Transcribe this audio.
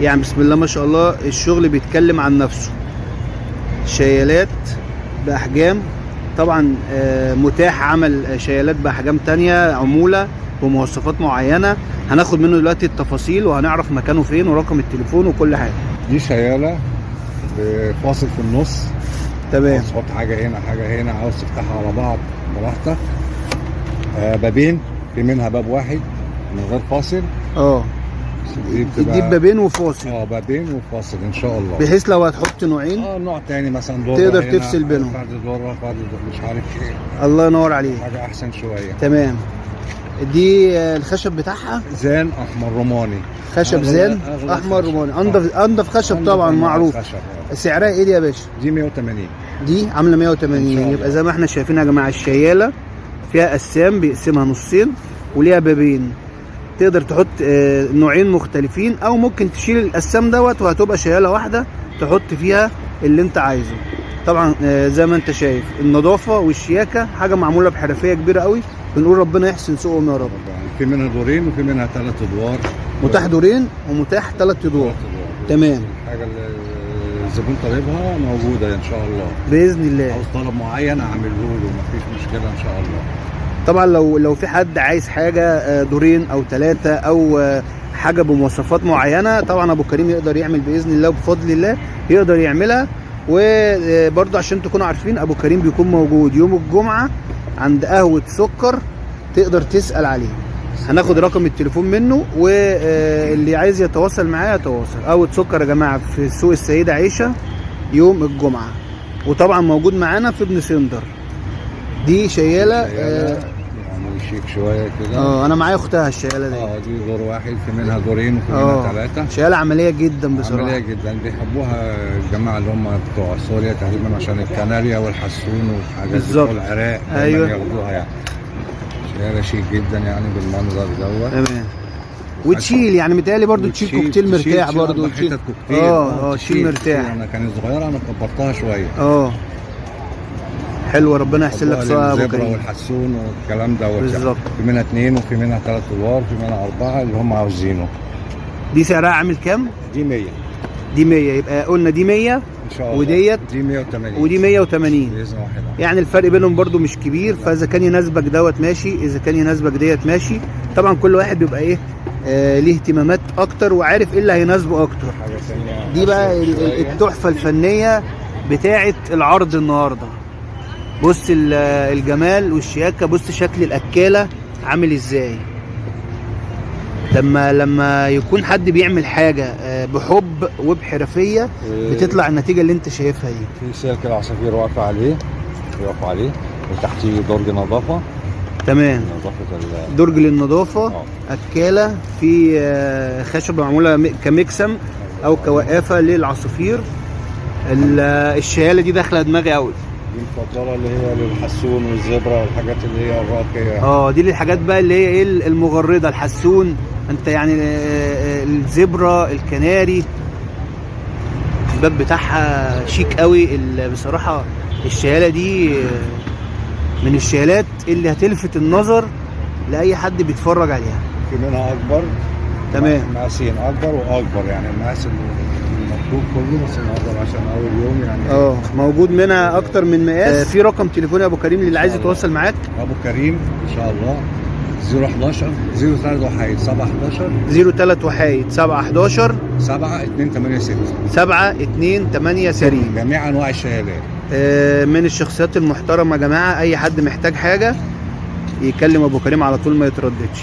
يعني بسم الله ما شاء الله الشغل بيتكلم عن نفسه. شيالات باحجام طبعا متاح عمل شيالات باحجام تانية عمولة بمواصفات معينة. هناخد منه دلوقتي التفاصيل وهنعرف مكانه فين ورقم التليفون وكل حاجة. دي شيالة بفاصل في النص. تمام. تحط حاجة هنا حاجة هنا، عاوز تفتحها على بعض براحتك. بابين، في منها باب واحد من غير فاصل. دي بابين وفاصل. بابين وفاصل ان شاء الله، بحيث لو هتحط نوعين نوع تاني مثلا دور تقدر تفصل بينهم. فرد دور فرد مش عارف ايه. الله ينور عليك. حاجة احسن شوية. تمام. دي الخشب بتاعها زان احمر روماني. خشب زان احمر روماني، انضف خشب طبعا معروف. سعرها ايه دي يا باشا؟ دي 180. دي عامله 180. يبقى زي ما احنا شايفين يا جماعه الشياله فيها قسام بيقسمها نصين وليها بابين. تقدر تحط نوعين مختلفين، او ممكن تشيل القسام دوت وهتبقى شياله واحده تحط فيها اللي انت عايزه. طبعا زي ما انت شايف النظافه والشياكه حاجه معموله بحرفيه كبيره قوي. بنقول ربنا يحسن سوقهم يا رب. في منها دورين وفي منها 3 ادوار. متاح دورين ومتاح 3 ادوار. تمام. الحاجه اللي الزبون طالبها موجوده ان شاء الله باذن الله. عاوز طلب معين اعمله له مفيش مشكله ان شاء الله. طبعا لو في حد عايز حاجه دورين او 3 او حاجه بمواصفات معينه، طبعا ابو كريم يقدر يعمل باذن الله وبفضل الله يقدر يعملها. وبرضه عشان تكونوا عارفين ابو كريم بيكون موجود يوم الجمعه عند قهوه سكر، تقدر تسال عليه. هناخد رقم التليفون منه، واللي عايز يتواصل معاه يتواصل. قهوه سكر يا جماعه في سوق السيده عيشه يوم الجمعه، وطبعا موجود معانا في ابن سندر. دي شياله يعني شيك شويه كده. انا معايا اختها الشياله دي. دي دور واحد، في منها دورين وفي منها 3. شياله عمليه جدا بصراحه. عمليه جدا، بيحبوها الجماعه اللي هم بتوع سوريا تقريبا عشان الكناريا والحسون والحاجات بتوع العراق. ايوه ياخدوها يعني. شياله شيك جدا يعني بالمنظر دوت. تمام. وتشيل يعني متهيألي برضو تشيل كوكتيل مرتاح برضو. تشيل تشيل مرتاح. انا كانت صغيره انا كبرتها شويه. حلوه. ربنا يحسن لك سواء يا ابو كريم. والحسون والكلام دوت. بالظبط. في منها 2 وفي منها 3 ادوار وفي منها 4 اللي هم عاوزينه. دي سعرها عامل كام؟ دي 100. دي 100. يبقى قلنا دي 100 ان شاء الله. وديت دي 180 ودي 180 باذن الله. يعني الفرق بينهم برضو مش كبير. فاذا كان يناسبك دوت ماشي، اذا كان يناسبك ديت ماشي. طبعا كل واحد بيبقى ايه ليه اهتمامات اكتر وعارف ايه اللي هيناسبه اكتر. دي بقى التحفه الفنيه بتاعه العرض النهارده. بص الجمال والشياكه. بص شكل الاكاله عامل ازاي. لما يكون حد بيعمل حاجه بحب وبحرفيه بتطلع النتيجه اللي انت شايفها دي. في سلك العصافير واقف عليه، وتحتيه درج نظافه. تمام. نظافه درج للنظافه. اكاله في خشبه معموله كمكسم او كوقافه للعصافير. الشياله دي داخله دماغي قوي. دي المفضله اللي هي للحسون والزبره والحاجات اللي هي الراقيه. دي الحاجات بقى اللي هي ايه المغرده. الحسون انت يعني الزبره الكناري. الباب بتاعها شيك قوي بصراحه. الشياله دي من الشيالات اللي هتلفت النظر لاي حد بيتفرج عليها. في منها اكبر. تمام. مقاسين اكبر واكبر يعني المقاس المطلوب كله، بس النهارده عشان اول يوم يعني. موجود منها اكتر من مقاس. في رقم تليفون يا ابو كريم للي عايز يتواصل معاك. ابو كريم ان شاء الله 011 03 وحيد 711 03 وحيد 711 7286 7286. جميع انواع الشيالات. من الشخصيات المحترمه يا جماعه. اي حد محتاج حاجه يكلم ابو كريم على طول ما يترددش.